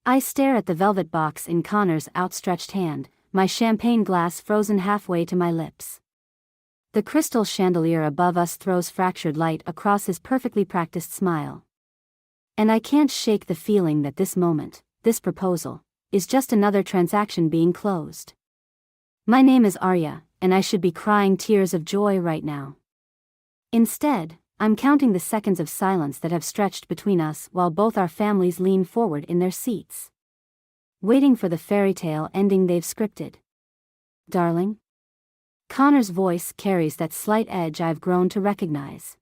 I stare at the velvet box in Connor's outstretched hand, my champagne glass frozen halfway to my lips. The crystal chandelier above us throws fractured light across his perfectly practiced smile. And I can't shake the feeling that this moment, this proposal, is just another transaction being closed. My name is Arya, and I should be crying tears of joy right now. Instead, I'm counting the seconds of silence that have stretched between us while both our families lean forward in their seats, waiting for the fairy tale ending they've scripted. Darling? Connor's voice carries that slight edge I've grown to recognize.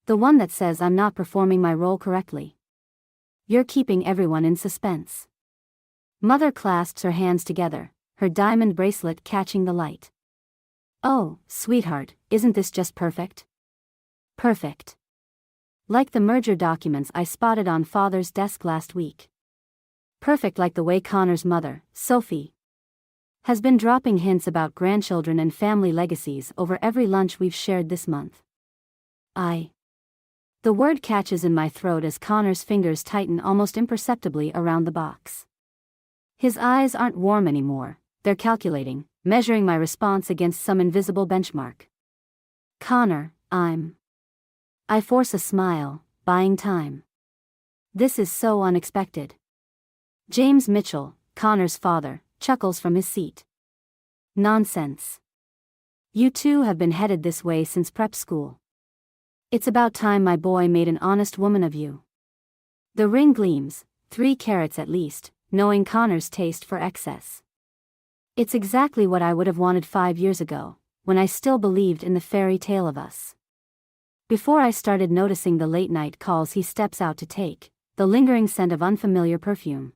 The one that says I'm not performing my role correctly. You're keeping everyone in suspense. Mother clasps her hands together, her diamond bracelet catching the light. Oh, sweetheart, isn't this just perfect? Perfect. Like the merger documents I spotted on Father's desk last week. Perfect like the way Connor's mother, Sophie, has been dropping hints about grandchildren and family legacies over every lunch we've shared this month. The word catches in my throat as Connor's fingers tighten almost imperceptibly around the box. His eyes aren't warm anymore, they're calculating, measuring my response against some invisible benchmark. Connor, I force a smile, buying time. This is so unexpected. James Mitchell, Connor's father, chuckles from his seat. Nonsense. You two have been headed this way since prep school. It's about time my boy made an honest woman of you. The ring gleams, 3 carats at least, knowing Connor's taste for excess. It's exactly what I would have wanted 5 years ago, when I still believed in the fairy tale of us. Before I started noticing the late-night calls he steps out to take, the lingering scent of unfamiliar perfume.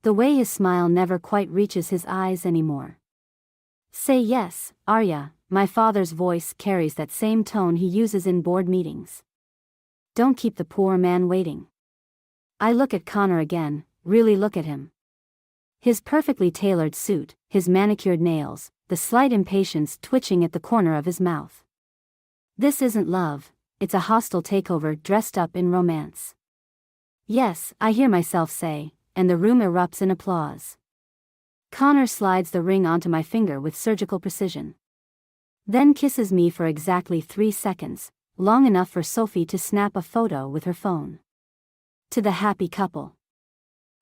The way his smile never quite reaches his eyes anymore. Say yes, Arya, my father's voice carries that same tone he uses in board meetings. Don't keep the poor man waiting. I look at Connor again, really look at him. His perfectly tailored suit, his manicured nails, the slight impatience twitching at the corner of his mouth. This isn't love, it's a hostile takeover dressed up in romance. Yes, I hear myself say, and the room erupts in applause. Connor slides the ring onto my finger with surgical precision. Then kisses me for exactly 3 seconds, long enough for Sophie to snap a photo with her phone. To the happy couple.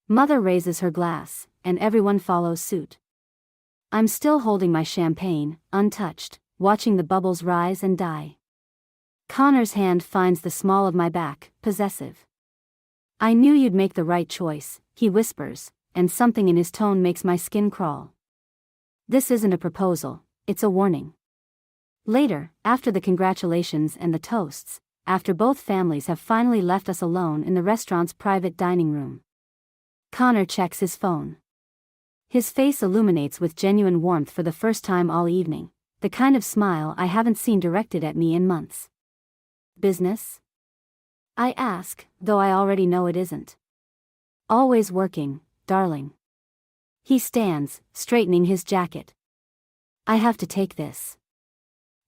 Mother raises her glass, and everyone follows suit. I'm still holding my champagne, untouched, watching the bubbles rise and die. Connor's hand finds the small of my back, possessive. I knew you'd make the right choice, he whispers, and something in his tone makes my skin crawl. This isn't a proposal, it's a warning. Later, after the congratulations and the toasts, after both families have finally left us alone in the restaurant's private dining room, Connor checks his phone. His face illuminates with genuine warmth for the first time all evening, the kind of smile I haven't seen directed at me in months. Business? I ask, though I already know it isn't. Always working, darling. He stands, straightening his jacket. I have to take this.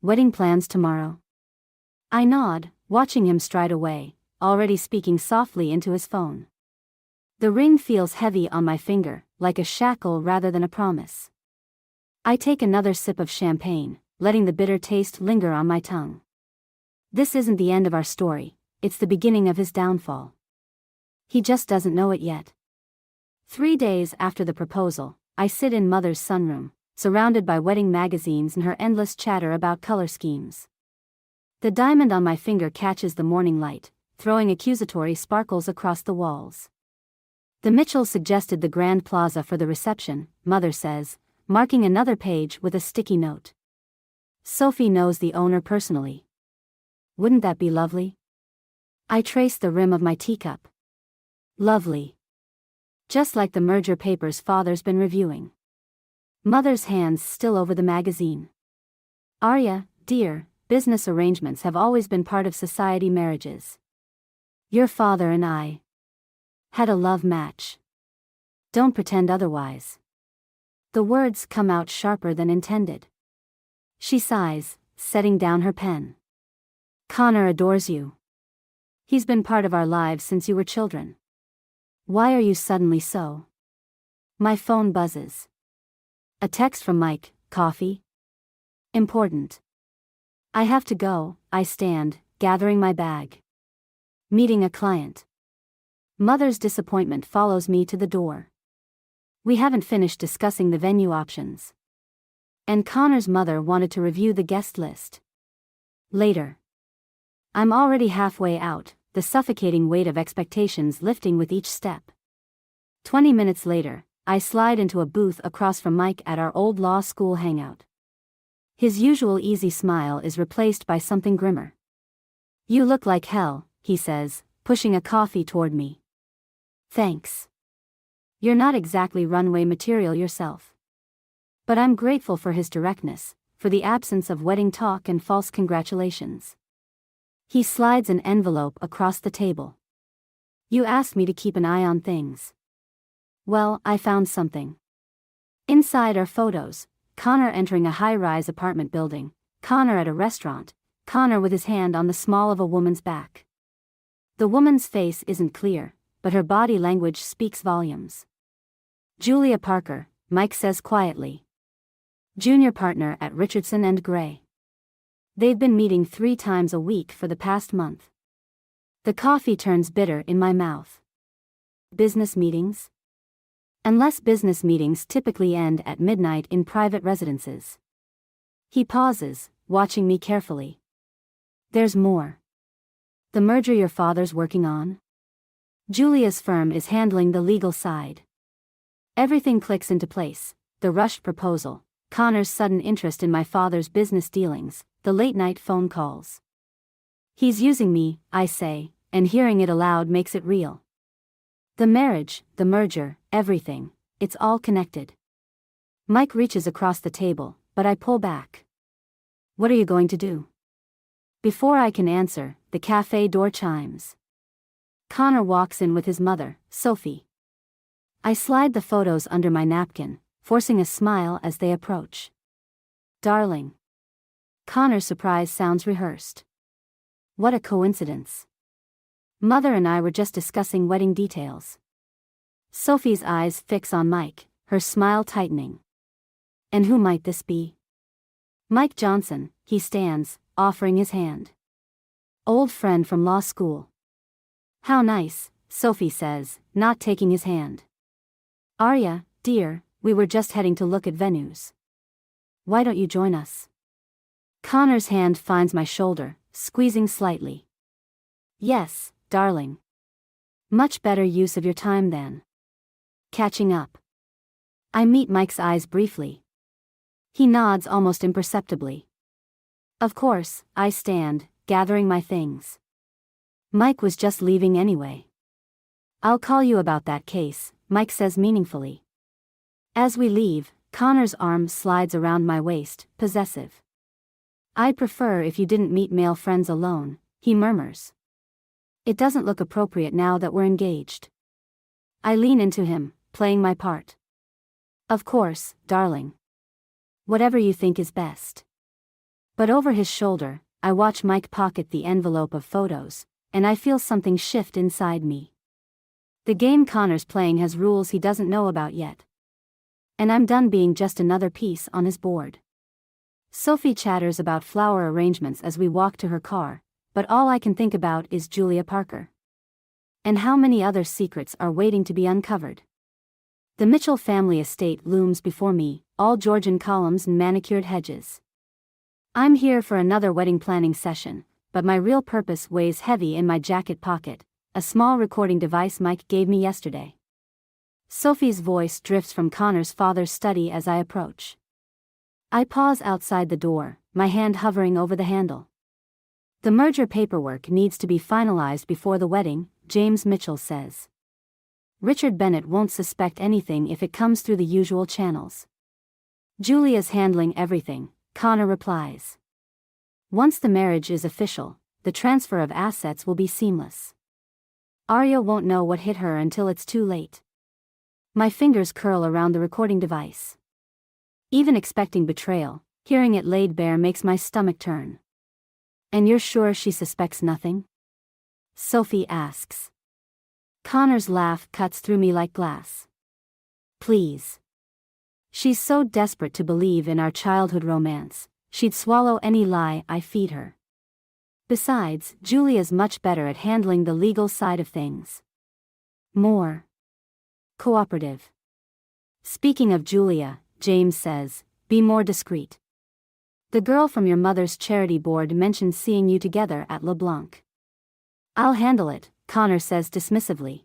Wedding plans tomorrow? I nod, watching him stride away, already speaking softly into his phone. The ring feels heavy on my finger, like a shackle rather than a promise. I take another sip of champagne, letting the bitter taste linger on my tongue. This isn't the end of our story, it's the beginning of his downfall. He just doesn't know it yet. 3 days after the proposal, I sit in Mother's sunroom, surrounded by wedding magazines and her endless chatter about color schemes. The diamond on my finger catches the morning light, throwing accusatory sparkles across the walls. The Mitchells suggested the Grand Plaza for the reception, Mother says, marking another page with a sticky note. Sophie knows the owner personally. Wouldn't that be lovely? I trace the rim of my teacup. Lovely. Just like the merger papers Father's been reviewing. Mother's hands still over the magazine. Arya, dear, business arrangements have always been part of society marriages. Your father and I had a love match. Don't pretend otherwise. The words come out sharper than intended. She sighs, setting down her pen. Connor adores you. He's been part of our lives since you were children. Why are you suddenly so? My phone buzzes. A text from Mike. Coffee? Important. I have to go. I stand, gathering my bag. Meeting a client. Mother's disappointment follows me to the door. We haven't finished discussing the venue options. And Connor's mother wanted to review the guest list. Later. I'm already halfway out, the suffocating weight of expectations lifting with each step. 20 minutes later, I slide into a booth across from Mike at our old law school hangout. His usual easy smile is replaced by something grimmer. You look like hell, he says, pushing a coffee toward me. Thanks. You're not exactly runway material yourself. But I'm grateful for his directness, for the absence of wedding talk and false congratulations. He slides an envelope across the table. You asked me to keep an eye on things. Well, I found something. Inside are photos: Connor entering a high-rise apartment building, Connor at a restaurant, Connor with his hand on the small of a woman's back. The woman's face isn't clear, but her body language speaks volumes. Julia Parker, Mike says quietly. Junior partner at Richardson and Gray. They've been meeting 3 times a week for the past month. The coffee turns bitter in my mouth. Business meetings? Unless business meetings typically end at midnight in private residences. He pauses, watching me carefully. There's more. The merger your father's working on? Julia's firm is handling the legal side. Everything clicks into place: the rushed proposal, Connor's sudden interest in my father's business dealings, the late-night phone calls. He's using me, I say, and hearing it aloud makes it real. The marriage, the merger, everything, it's all connected. Mike reaches across the table, but I pull back. What are you going to do? Before I can answer, the cafe door chimes. Connor walks in with his mother, Sophie. I slide the photos under my napkin, forcing a smile as they approach. Darling. Connor's surprise sounds rehearsed. What a coincidence. Mother and I were just discussing wedding details. Sophie's eyes fix on Mike, her smile tightening. And who might this be? Mike Johnson. He stands, offering his hand. Old friend from law school. How nice, Sophie says, not taking his hand. Arya, dear, we were just heading to look at venues. Why don't you join us? Connor's hand finds my shoulder, squeezing slightly. Yes, darling. Much better use of your time then. Catching up. I meet Mike's eyes briefly. He nods almost imperceptibly. Of course, I stand, gathering my things. Mike was just leaving anyway. I'll call you about that case, Mike says meaningfully. As we leave, Connor's arm slides around my waist, possessive. I'd prefer if you didn't meet male friends alone, he murmurs. It doesn't look appropriate now that we're engaged. I lean into him, playing my part. Of course, darling. Whatever you think is best. But over his shoulder, I watch Mike pocket the envelope of photos, and I feel something shift inside me. The game Connor's playing has rules he doesn't know about yet. And I'm done being just another piece on his board. Sophie chatters about flower arrangements as we walk to her car, but all I can think about is Julia Parker. And how many other secrets are waiting to be uncovered. The Mitchell family estate looms before me, all Georgian columns and manicured hedges. I'm here for another wedding planning session, but my real purpose weighs heavy in my jacket pocket, a small recording device Mike gave me yesterday. Sophie's voice drifts from Connor's father's study as I approach. I pause outside the door, my hand hovering over the handle. The merger paperwork needs to be finalized before the wedding, James Mitchell says. Richard Bennett won't suspect anything if it comes through the usual channels. Julia's handling everything, Connor replies. Once the marriage is official, the transfer of assets will be seamless. Arya won't know what hit her until it's too late. My fingers curl around the recording device. Even expecting betrayal, hearing it laid bare makes my stomach turn. And you're sure she suspects nothing? Sophie asks. Connor's laugh cuts through me like glass. Please. She's so desperate to believe in our childhood romance, she'd swallow any lie I feed her. Besides, Julia's much better at handling the legal side of things. More cooperative. Speaking of Julia, James says, be more discreet. The girl from your mother's charity board mentioned seeing you together at LeBlanc. I'll handle it, Connor says dismissively.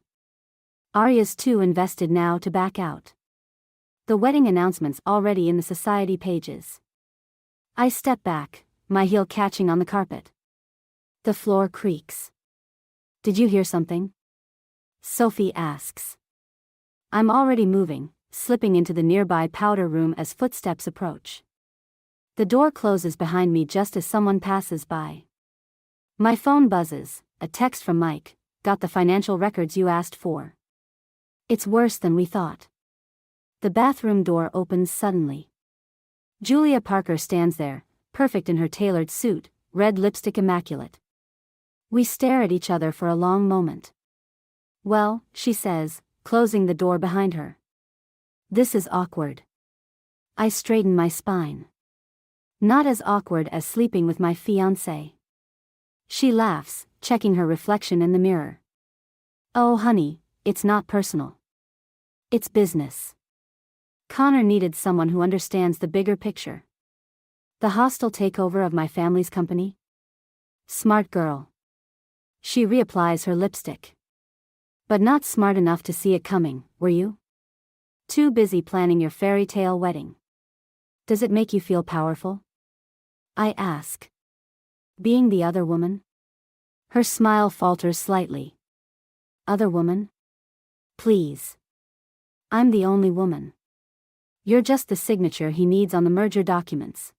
Arya's too invested now to back out. The wedding announcement's already in the society pages. I step back, my heel catching on the carpet. The floor creaks. Did you hear something? Sophie asks. I'm already moving, slipping into the nearby powder room as footsteps approach. The door closes behind me just as someone passes by. My phone buzzes, a text from Mike, got the financial records you asked for. It's worse than we thought. The bathroom door opens suddenly. Julia Parker stands there, perfect in her tailored suit, red lipstick immaculate. We stare at each other for a long moment. Well, she says, closing the door behind her. This is awkward. I straighten my spine. Not as awkward as sleeping with my fiancé. She laughs, checking her reflection in the mirror. Oh honey, it's not personal. It's business. Connor needed someone who understands the bigger picture. The hostile takeover of my family's company? Smart girl. She reapplies her lipstick. But not smart enough to see it coming, were you? Too busy planning your fairy tale wedding. Does it make you feel powerful? I ask. Being the other woman? Her smile falters slightly. Other woman? Please. I'm the only woman. You're just the signature he needs on the merger documents.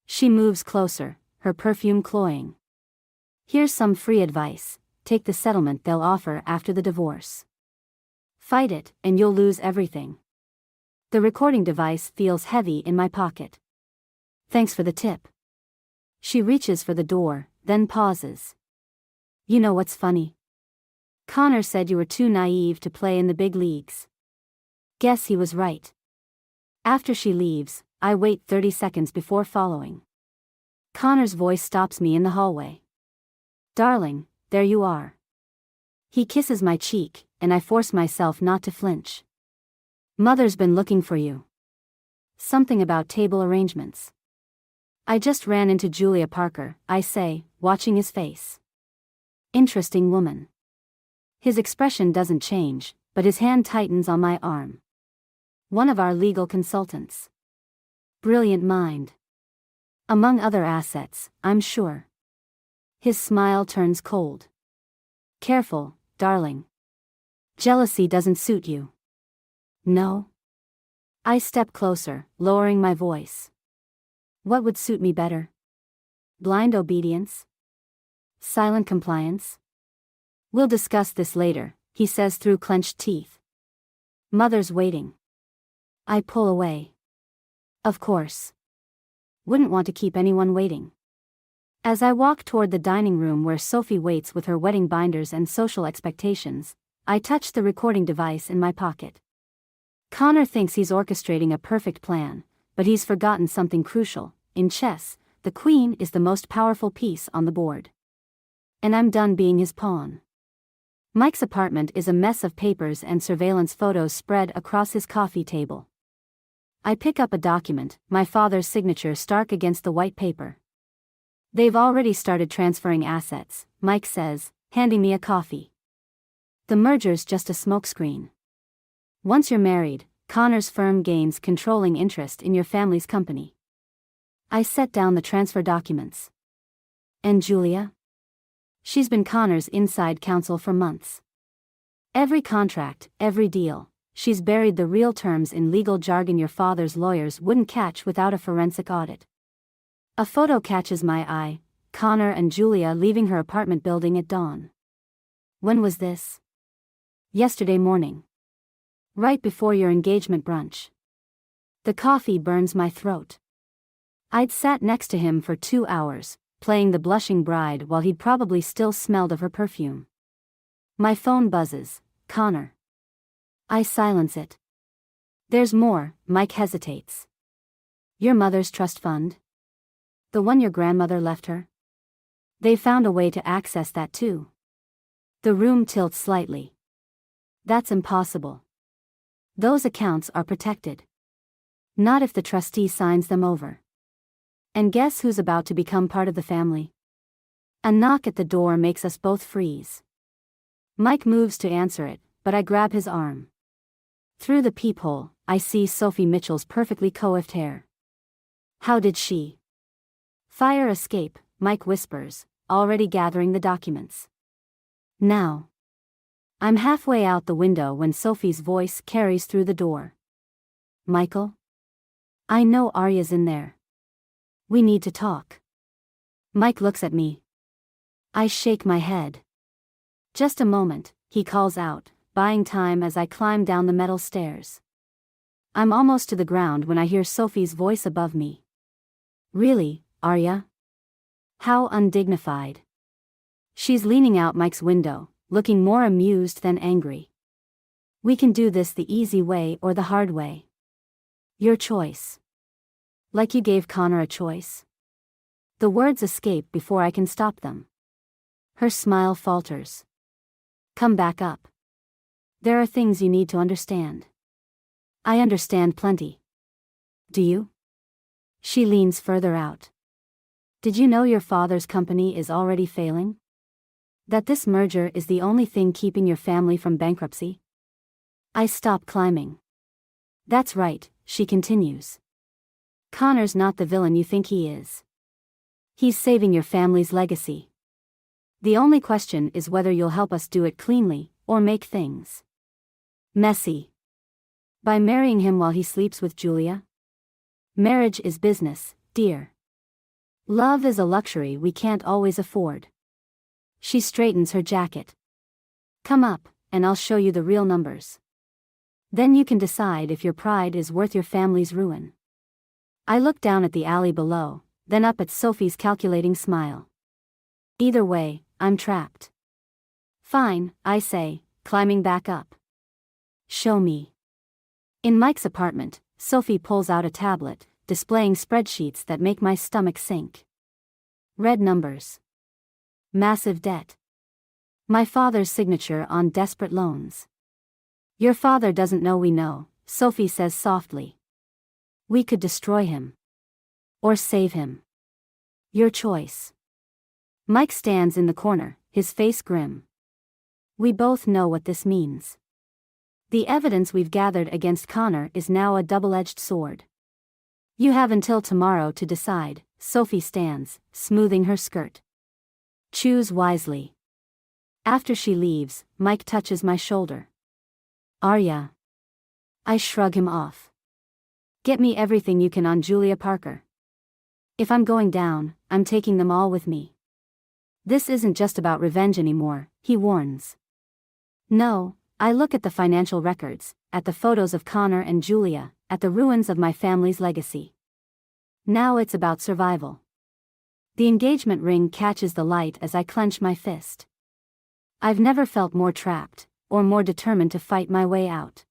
She moves closer, her perfume cloying. Here's some free advice, take the settlement they'll offer after the divorce. Fight it, and you'll lose everything. The recording device feels heavy in my pocket. Thanks for the tip. She reaches for the door, then pauses. You know what's funny? Connor said you were too naive to play in the big leagues. Guess he was right. After she leaves, I wait 30 seconds before following. Connor's voice stops me in the hallway. Darling, there you are. He kisses my cheek, and I force myself not to flinch. Mother's been looking for you. Something about table arrangements. I just ran into Julia Parker, I say, watching his face. Interesting woman. His expression doesn't change, but his hand tightens on my arm. One of our legal consultants. Brilliant mind. Among other assets, I'm sure. His smile turns cold. Careful, darling. Jealousy doesn't suit you. No? I step closer, lowering my voice. What would suit me better? Blind obedience? Silent compliance? We'll discuss this later, he says through clenched teeth. Mother's waiting. I pull away. Of course. Wouldn't want to keep anyone waiting. As I walk toward the dining room where Sophie waits with her wedding binders and social expectations, I touch the recording device in my pocket. Connor thinks he's orchestrating a perfect plan, but he's forgotten something crucial. In chess, the queen is the most powerful piece on the board. And I'm done being his pawn. Mike's apartment is a mess of papers and surveillance photos spread across his coffee table. I pick up a document, my father's signature stark against the white paper. They've already started transferring assets, Mike says, handing me a coffee. The merger's just a smokescreen. Once you're married, Connor's firm gains controlling interest in your family's company. I set down the transfer documents. And Julia? She's been Connor's inside counsel for months. Every contract, every deal, she's buried the real terms in legal jargon your father's lawyers wouldn't catch without a forensic audit. A photo catches my eye, Connor and Julia leaving her apartment building at dawn. When was this? Yesterday morning. Right before your engagement brunch. The coffee burns my throat. I'd sat next to him for 2 hours, playing the blushing bride while he'd probably still smelled of her perfume. My phone buzzes. Connor. I silence it. There's more. Mike hesitates. Your mother's trust fund? The one your grandmother left her? They found a way to access that too. The room tilts slightly. That's impossible. Those accounts are protected. Not if the trustee signs them over. And guess who's about to become part of the family? A knock at the door makes us both freeze. Mike moves to answer it, but I grab his arm. Through the peephole, I see Sophie Mitchell's perfectly coiffed hair. How did she? Fire escape, Mike whispers, already gathering the documents. Now. I'm halfway out the window when Sophie's voice carries through the door. Michael? I know Arya's in there. We need to talk. Mike looks at me. I shake my head. Just a moment, he calls out, buying time as I climb down the metal stairs. I'm almost to the ground when I hear Sophie's voice above me. Really, Arya? How undignified. She's leaning out Mike's window, looking more amused than angry. We can do this the easy way or the hard way. Your choice. Like you gave Connor a choice? The words escape before I can stop them. Her smile falters. Come back up. There are things you need to understand. I understand plenty. Do you? She leans further out. Did you know your father's company is already failing? That this merger is the only thing keeping your family from bankruptcy? I stop climbing. That's right, she continues. Connor's not the villain you think he is. He's saving your family's legacy. The only question is whether you'll help us do it cleanly, or make things messy. By marrying him while he sleeps with Julia? Marriage is business, dear. Love is a luxury we can't always afford. She straightens her jacket. Come up, and I'll show you the real numbers. Then you can decide if your pride is worth your family's ruin. I look down at the alley below, then up at Sophie's calculating smile. Either way, I'm trapped. Fine, I say, climbing back up. Show me. In Mike's apartment, Sophie pulls out a tablet, displaying spreadsheets that make my stomach sink. Red numbers. Massive debt. My father's signature on desperate loans. Your father doesn't know we know, Sophie says softly. We could destroy him. Or save him. Your choice. Mike stands in the corner, his face grim. We both know what this means. The evidence we've gathered against Connor is now a double-edged sword. You have until tomorrow to decide, Sophie stands, smoothing her skirt. Choose wisely. After she leaves, Mike touches my shoulder. Arya. I shrug him off. Get me everything you can on Julia Parker. If I'm going down, I'm taking them all with me. This isn't just about revenge anymore, he warns. No, I look at the financial records, at the photos of Connor and Julia, at the ruins of my family's legacy. Now it's about survival. The engagement ring catches the light as I clench my fist. I've never felt more trapped, or more determined to fight my way out.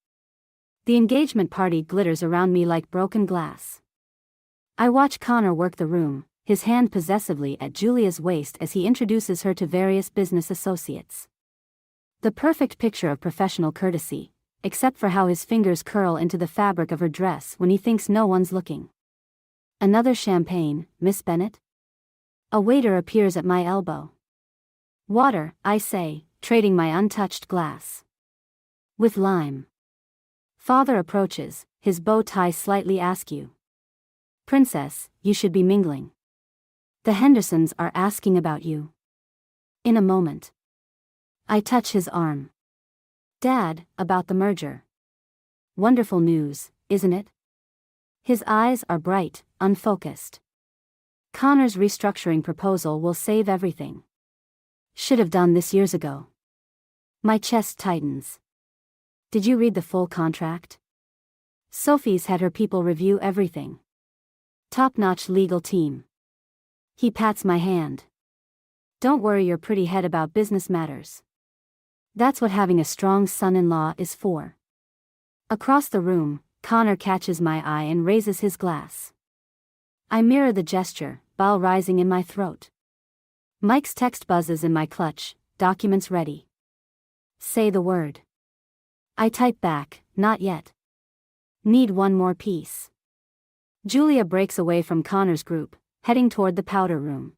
The engagement party glitters around me like broken glass. I watch Connor work the room, his hand possessively at Julia's waist as he introduces her to various business associates. The perfect picture of professional courtesy, except for how his fingers curl into the fabric of her dress when he thinks no one's looking. Another champagne, Miss Bennet? A waiter appears at my elbow. Water, I say, trading my untouched glass. With lime. Father approaches, his bow tie slightly askew. Princess, you should be mingling. The Hendersons are asking about you. In a moment. I touch his arm. Dad, about the merger. Wonderful news, isn't it? His eyes are bright, unfocused. Connor's restructuring proposal will save everything. Should have done this years ago. My chest tightens. Did you read the full contract? Sophie's had her people review everything. Top-notch legal team. He pats my hand. Don't worry your pretty head about business matters. That's what having a strong son-in-law is for. Across the room, Connor catches my eye and raises his glass. I mirror the gesture, bile rising in my throat. Mike's text buzzes in my clutch, documents ready. Say the word. I type back, not yet. Need one more piece. Julia breaks away from Connor's group, heading toward the powder room.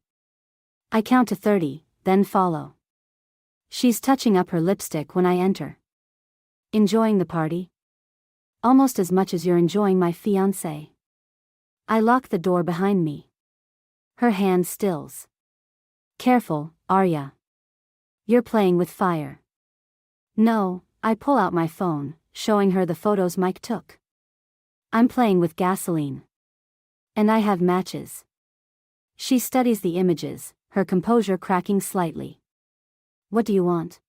I count to 30, then follow. She's touching up her lipstick when I enter. Enjoying the party? Almost as much as you're enjoying my fiancé. I lock the door behind me. Her hand stills. Careful, Arya. You're playing with fire. No, I pull out my phone, showing her the photos Mike took. I'm playing with gasoline. And I have matches. She studies the images, her composure cracking slightly. What do you want?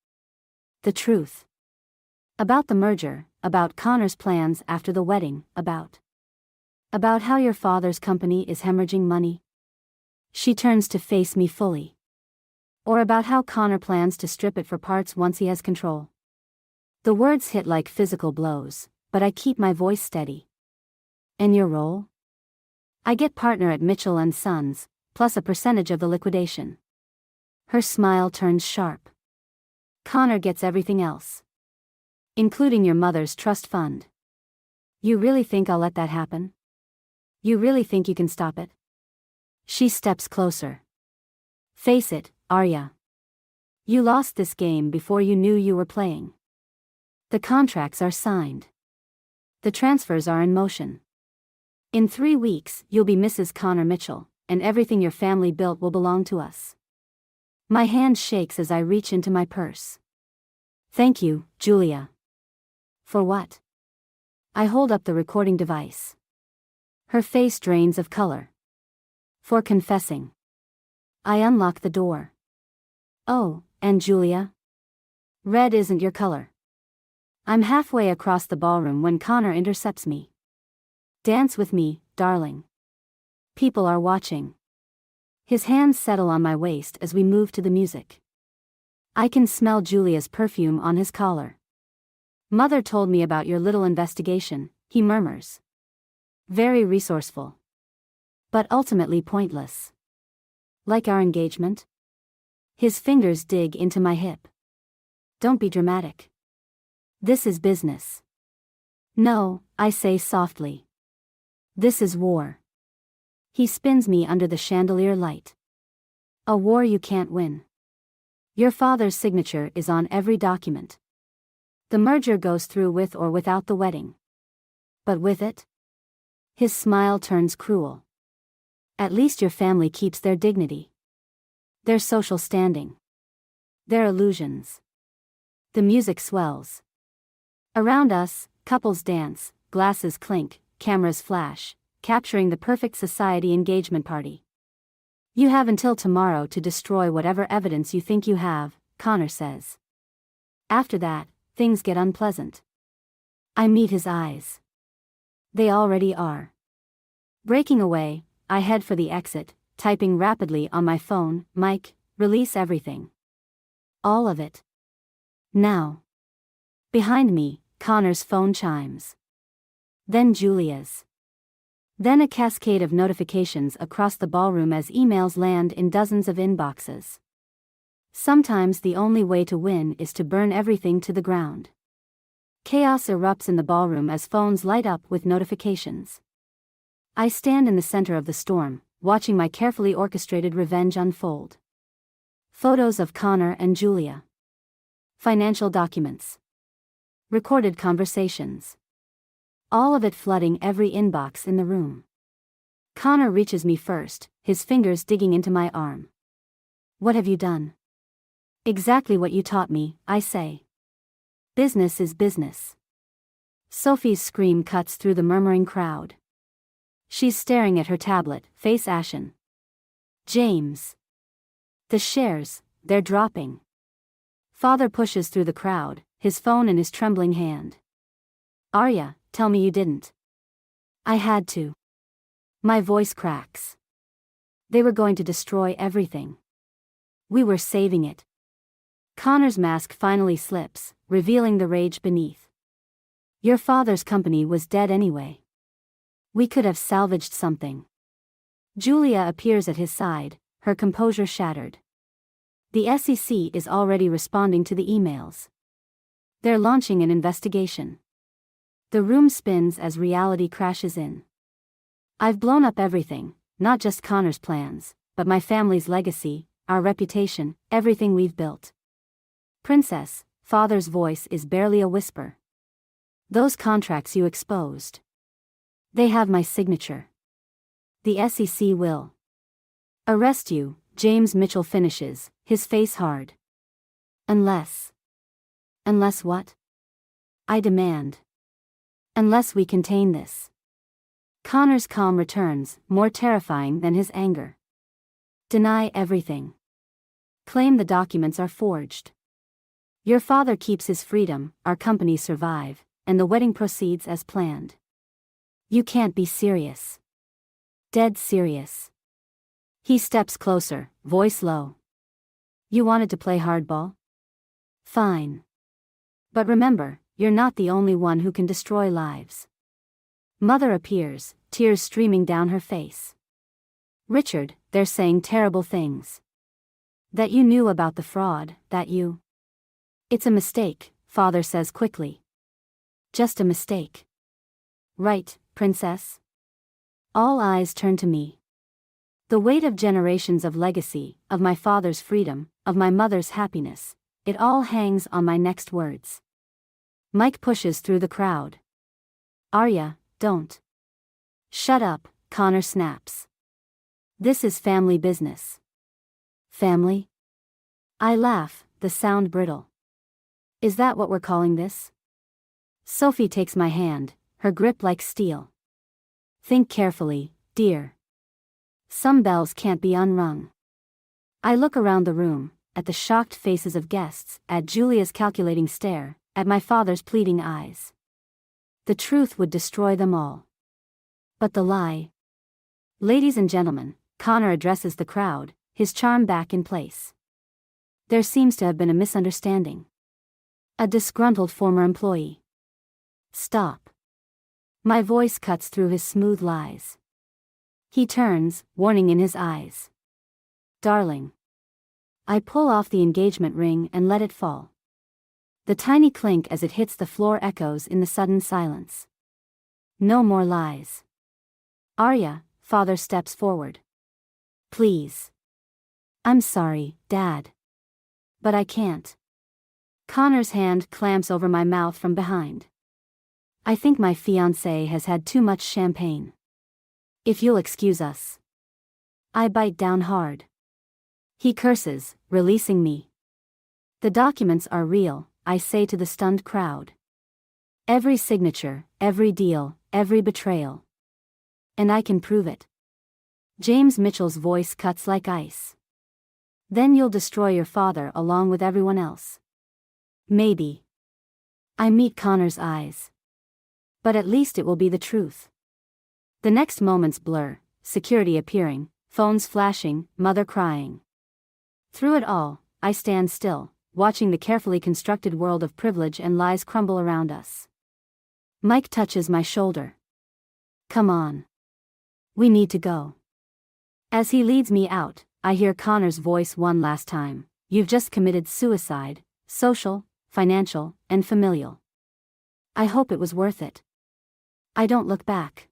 The truth. About the merger, about Connor's plans after the wedding, about how your father's company is hemorrhaging money. She turns to face me fully. Or about how Connor plans to strip it for parts once he has control. The words hit like physical blows, but I keep my voice steady. And your role? I get partner at Mitchell & Sons, plus a percentage of the liquidation. Her smile turns sharp. Connor gets everything else. Including your mother's trust fund. You really think I'll let that happen? You really think you can stop it? She steps closer. Face it, Arya. You lost this game before you knew you were playing. The contracts are signed. The transfers are in motion. In 3 weeks, you'll be Mrs. Connor Mitchell, and everything your family built will belong to us. My hand shakes as I reach into my purse. Thank you, Julia. For what? I hold up the recording device. Her face drains of color. For confessing. I unlock the door. Oh, and Julia? Red isn't your color. I'm halfway across the ballroom when Connor intercepts me. Dance with me, darling. People are watching. His hands settle on my waist as we move to the music. I can smell Julia's perfume on his collar. Mother told me about your little investigation, he murmurs. Very resourceful. But ultimately pointless. Like our engagement? His fingers dig into my hip. Don't be dramatic. This is business. No, I say softly. This is war. He spins me under the chandelier light. A war you can't win. Your father's signature is on every document. The merger goes through with or without the wedding. But with it? His smile turns cruel. At least your family keeps their dignity. Their social standing. Their illusions. The music swells. Around us, couples dance, glasses clink, cameras flash, capturing the perfect society engagement party. You have until tomorrow to destroy whatever evidence you think you have, Connor says. After that, things get unpleasant. I meet his eyes. They already are. Breaking away, I head for the exit, typing rapidly on my phone, Mike, release everything. All of it. Now. Behind me, Connor's phone chimes. Then Julia's. Then a cascade of notifications across the ballroom as emails land in dozens of inboxes. Sometimes the only way to win is to burn everything to the ground. Chaos erupts in the ballroom as phones light up with notifications. I stand in the center of the storm, watching my carefully orchestrated revenge unfold. Photos of Connor and Julia. Financial documents. Recorded conversations. All of it flooding every inbox in the room. Connor reaches me first, his fingers digging into my arm. What have you done? Exactly what you taught me, I say. Business is business. Sophie's scream cuts through the murmuring crowd. She's staring at her tablet, face ashen. James. The shares, they're dropping. Father pushes through the crowd, his phone in his trembling hand. Arya, tell me you didn't. I had to. My voice cracks. They were going to destroy everything. We were saving it. Connor's mask finally slips, revealing the rage beneath. Your father's company was dead anyway. We could have salvaged something. Julia appears at his side, her composure shattered. The SEC is already responding to the emails. They're launching an investigation. The room spins as reality crashes in. I've blown up everything, not just Connor's plans, but my family's legacy, our reputation, everything we've built. Princess, father's voice is barely a whisper. Those contracts you exposed. They have my signature. The SEC will arrest you, James Mitchell finishes, his face hard. Unless what? I demand. Unless we contain this. Connor's calm returns, more terrifying than his anger. Deny everything. Claim the documents are forged. Your father keeps his freedom, our companies survive, and the wedding proceeds as planned. You can't be serious. Dead serious. He steps closer, voice low. You wanted to play hardball? Fine. But remember, you're not the only one who can destroy lives. Mother appears, tears streaming down her face. Richard, they're saying terrible things. That you knew about the fraud, that you... It's a mistake, father says quickly. Just a mistake. Right, princess? All eyes turn to me. The weight of generations of legacy, of my father's freedom, of my mother's happiness, it all hangs on my next words. Mike pushes through the crowd. Arya, don't. Shut up, Connor snaps. This is family business. Family? I laugh, the sound brittle. Is that what we're calling this? Sophie takes my hand, her grip like steel. Think carefully, dear. Some bells can't be unrung. I look around the room, at the shocked faces of guests, at Julia's calculating stare, at my father's pleading eyes. The truth would destroy them all. But the lie... Ladies and gentlemen, Connor addresses the crowd, his charm back in place. There seems to have been a misunderstanding. A disgruntled former employee. Stop. My voice cuts through his smooth lies. He turns, warning in his eyes. Darling. I pull off the engagement ring and let it fall. The tiny clink as it hits the floor echoes in the sudden silence. No more lies. Arya, father steps forward. Please. I'm sorry, Dad. But I can't. Connor's hand clamps over my mouth from behind. I think my fiancé has had too much champagne. If you'll excuse us. I bite down hard. He curses, releasing me. The documents are real, I say to the stunned crowd. Every signature, every deal, every betrayal. And I can prove it. James Mitchell's voice cuts like ice. Then you'll destroy your father along with everyone else. Maybe. I meet Connor's eyes. But at least it will be the truth. The next moments blur, security appearing, phones flashing, mother crying. Through it all, I stand still, watching the carefully constructed world of privilege and lies crumble around us. Mike touches my shoulder. Come on. We need to go. As he leads me out, I hear Connor's voice one last time. You've just committed suicide, social, financial, and familial. I hope it was worth it. I don't look back.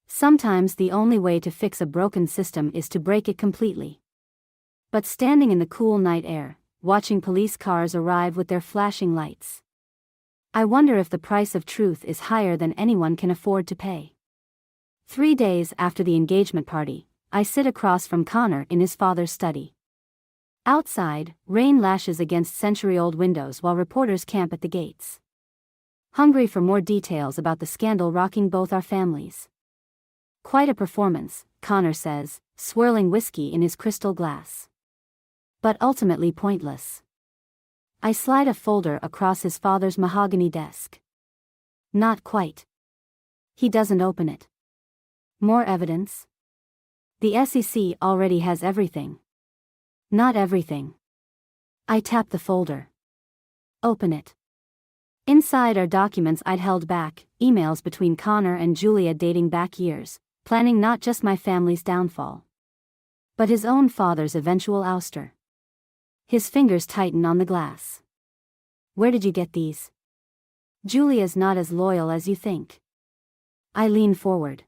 Sometimes the only way to fix a broken system is to break it completely. But standing in the cool night air, watching police cars arrive with their flashing lights, I wonder if the price of truth is higher than anyone can afford to pay. 3 days after the engagement party, I sit across from Connor in his father's study. Outside, rain lashes against century-old windows while reporters camp at the gates. Hungry for more details about the scandal rocking both our families. Quite a performance, Connor says, swirling whiskey in his crystal glass. But ultimately pointless. I slide a folder across his father's mahogany desk. Not quite. He doesn't open it. More evidence? The SEC already has everything. Not everything. I tap the folder. Open it. Inside are documents I'd held back, emails between Connor and Julia dating back years, planning not just my family's downfall, but his own father's eventual ouster. His fingers tighten on the glass. Where did you get these? Julia's not as loyal as you think. I lean forward.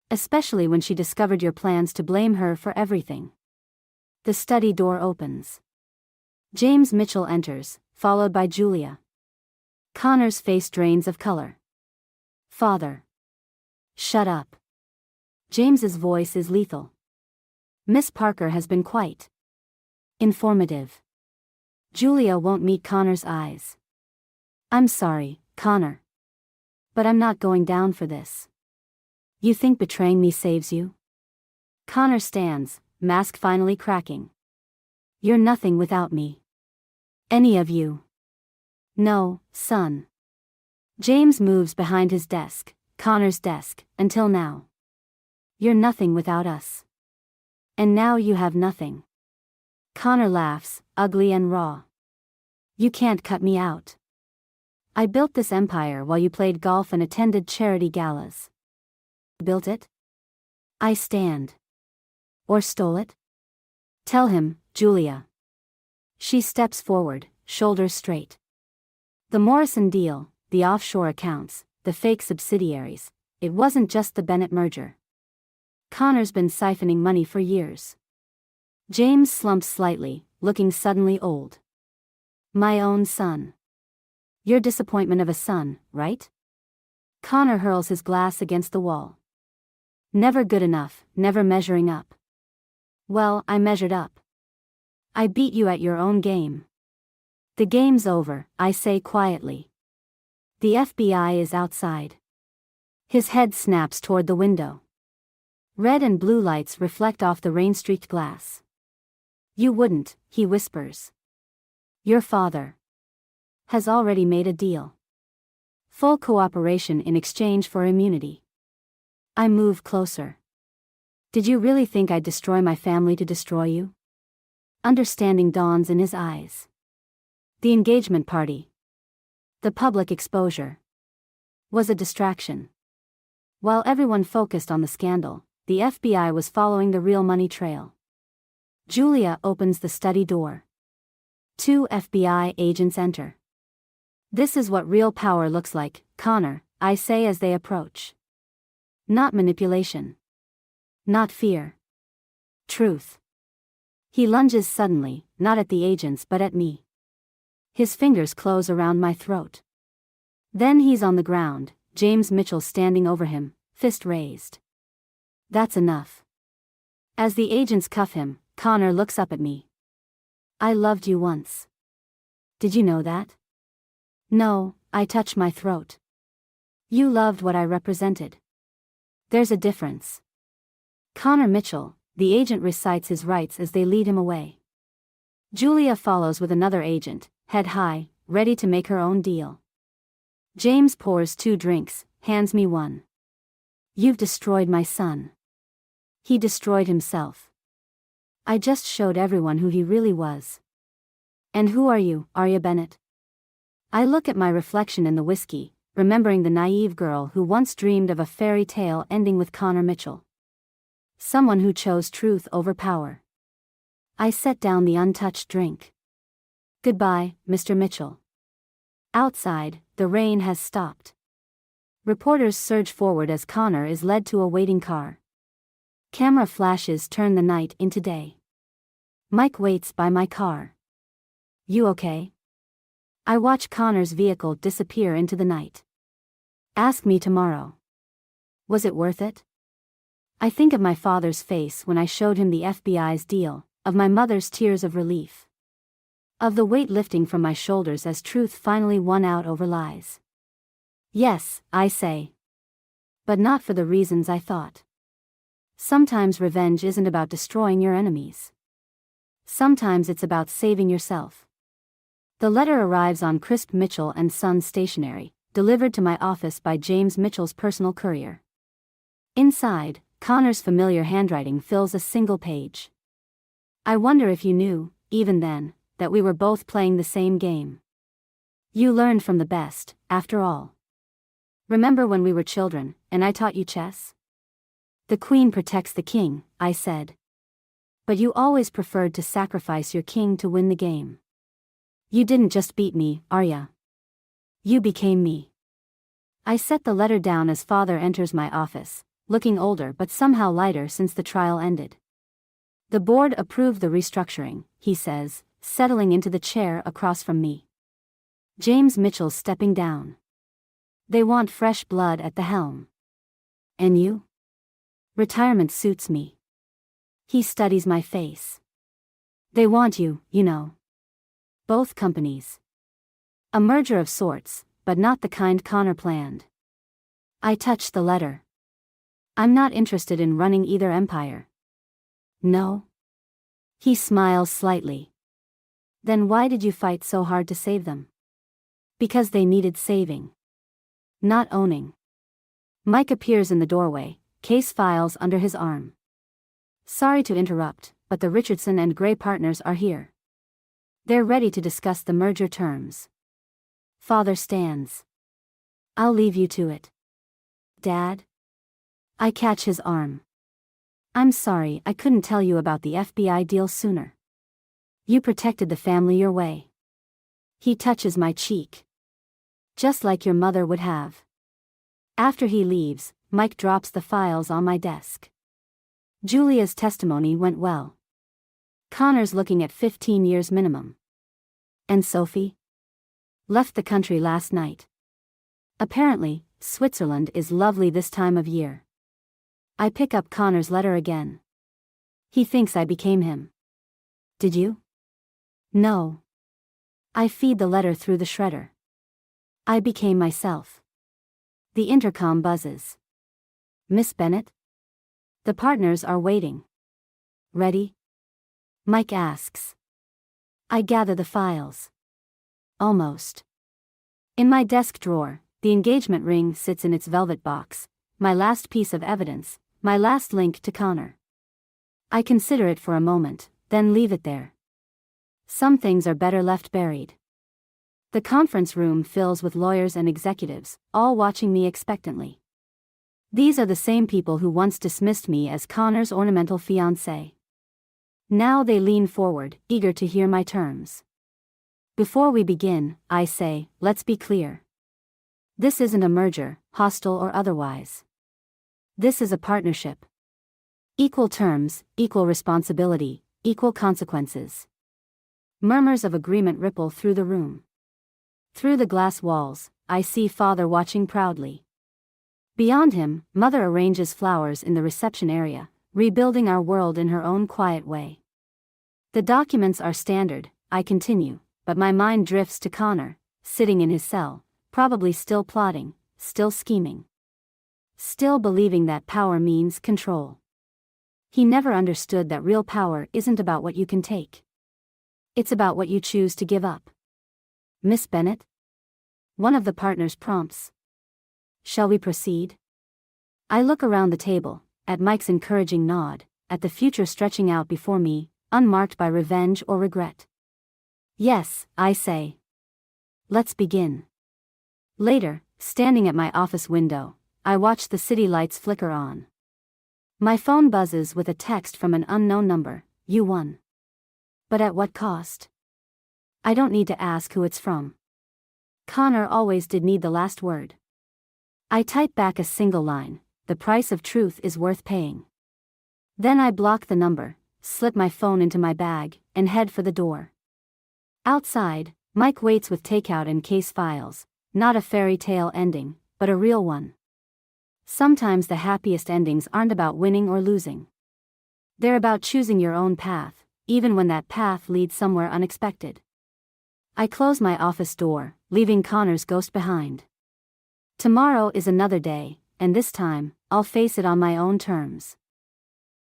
Especially when she discovered your plans to blame her for everything. The study door opens. James Mitchell enters, followed by Julia. Connor's face drains of color. Father. Shut up. James's voice is lethal. Miss Parker has been quite informative. Julia won't meet Connor's eyes. I'm sorry, Connor. But I'm not going down for this. You think betraying me saves you? Connor stands, mask finally cracking. You're nothing without me. Any of you. No, son. James moves behind his desk, Connor's desk, until now. You're nothing without us. And now you have nothing. Connor laughs, ugly and raw. You can't cut me out. I built this empire while you played golf and attended charity galas. Built it? I stand. Or stole it? Tell him, Julia. She steps forward, shoulders straight. The Morrison deal, the offshore accounts, the fake subsidiaries, it wasn't just the Bennett merger. Connor's been siphoning money for years. James slumps slightly, looking suddenly old. My own son. Your disappointment of a son, right? Connor hurls his glass against the wall. Never good enough, never measuring up. Well, I measured up. I beat you at your own game. The game's over, I say quietly. The FBI is outside. His head snaps toward the window. Red and blue lights reflect off the rain-streaked glass. You wouldn't, he whispers. Your father has already made a deal. Full cooperation in exchange for immunity. I move closer. Did you really think I'd destroy my family to destroy you? Understanding dawns in his eyes. The engagement party, the public exposure, was a distraction. While everyone focused on the scandal, the FBI was following the real money trail. Julia opens the study door. 2 FBI agents enter. This is what real power looks like, Connor, I say as they approach. Not manipulation. Not fear. Truth. He lunges suddenly, not at the agents but at me. His fingers close around my throat. Then he's on the ground, James Mitchell standing over him, fist raised. That's enough. As the agents cuff him, Connor looks up at me. I loved you once. Did you know that? No, I touch my throat. You loved what I represented. There's a difference. Connor Mitchell, the agent recites his rights as they lead him away. Julia follows with another agent, head high, ready to make her own deal. James pours 2 drinks, hands me one. You've destroyed my son. He destroyed himself. I just showed everyone who he really was. And who are you, Arya Bennett? I look at my reflection in the whiskey, remembering the naive girl who once dreamed of a fairy tale ending with Connor Mitchell. Someone who chose truth over power. I set down the untouched drink. Goodbye, Mr. Mitchell. Outside, the rain has stopped. Reporters surge forward as Connor is led to a waiting car. Camera flashes turn the night into day. Mike waits by my car. You okay? I watch Connor's vehicle disappear into the night. Ask me tomorrow. Was it worth it? I think of my father's face when I showed him the FBI's deal, of my mother's tears of relief. Of the weight lifting from my shoulders as truth finally won out over lies. Yes, I say. But not for the reasons I thought. Sometimes revenge isn't about destroying your enemies. Sometimes it's about saving yourself. The letter arrives on crisp Mitchell & Sons stationery, delivered to my office by James Mitchell's personal courier. Inside, Connor's familiar handwriting fills a single page. I wonder if you knew, even then, that we were both playing the same game. You learned from the best, after all. Remember when we were children, and I taught you chess? The queen protects the king, I said. But you always preferred to sacrifice your king to win the game. You didn't just beat me, Arya. You became me. I set the letter down as father enters my office, looking older but somehow lighter since the trial ended. The board approved the restructuring, he says, settling into the chair across from me. James Mitchell's stepping down. They want fresh blood at the helm. And you? Retirement suits me. He studies my face. They want you, you know. Both companies. A merger of sorts, but not the kind Connor planned. I touched the letter. I'm not interested in running either empire. No? He smiles slightly. Then why did you fight so hard to save them? Because they needed saving. Not owning. Mike appears in the doorway, case files under his arm. Sorry to interrupt, but the Richardson and Gray partners are here. They're ready to discuss the merger terms. Father stands. I'll leave you to it. Dad? I catch his arm. I'm sorry I couldn't tell you about the FBI deal sooner. You protected the family your way. He touches my cheek. Just like your mother would have. After he leaves, Mike drops the files on my desk. Julia's testimony went well. Connor's looking at 15 years minimum. And Sophie? Left the country last night. Apparently, Switzerland is lovely this time of year. I pick up Connor's letter again. He thinks I became him. Did you? No. I feed the letter through the shredder. I became myself. The intercom buzzes. Miss Bennett? The partners are waiting. Ready? Mike asks. I gather the files. Almost. In my desk drawer, the engagement ring sits in its velvet box, my last piece of evidence, my last link to Connor. I consider it for a moment, then leave it there. Some things are better left buried. The conference room fills with lawyers and executives, all watching me expectantly. These are the same people who once dismissed me as Connor's ornamental fiancé. Now they lean forward, eager to hear my terms. Before we begin, I say, let's be clear. This isn't a merger, hostile or otherwise. This is a partnership. Equal terms, equal responsibility, equal consequences. Murmurs of agreement ripple through the room. Through the glass walls, I see Father watching proudly. Beyond him, Mother arranges flowers in the reception area, rebuilding our world in her own quiet way. The documents are standard, I continue, but my mind drifts to Connor, sitting in his cell, probably still plotting, still scheming. Still believing that power means control. He never understood that real power isn't about what you can take. It's about what you choose to give up. Miss Bennett? One of the partners prompts. Shall we proceed? I look around the table, at Mike's encouraging nod, at the future stretching out before me, unmarked by revenge or regret. Yes, I say. Let's begin. Later, standing at my office window, I watch the city lights flicker on. My phone buzzes with a text from an unknown number, you won. But at what cost? I don't need to ask who it's from. Connor always did need the last word. I type back a single line, the price of truth is worth paying. Then I block the number, slip my phone into my bag, and head for the door. Outside, Mike waits with takeout and case files, not a fairy tale ending, but a real one. Sometimes the happiest endings aren't about winning or losing. They're about choosing your own path, even when that path leads somewhere unexpected. I close my office door, leaving Connor's ghost behind. Tomorrow is another day, and this time, I'll face it on my own terms.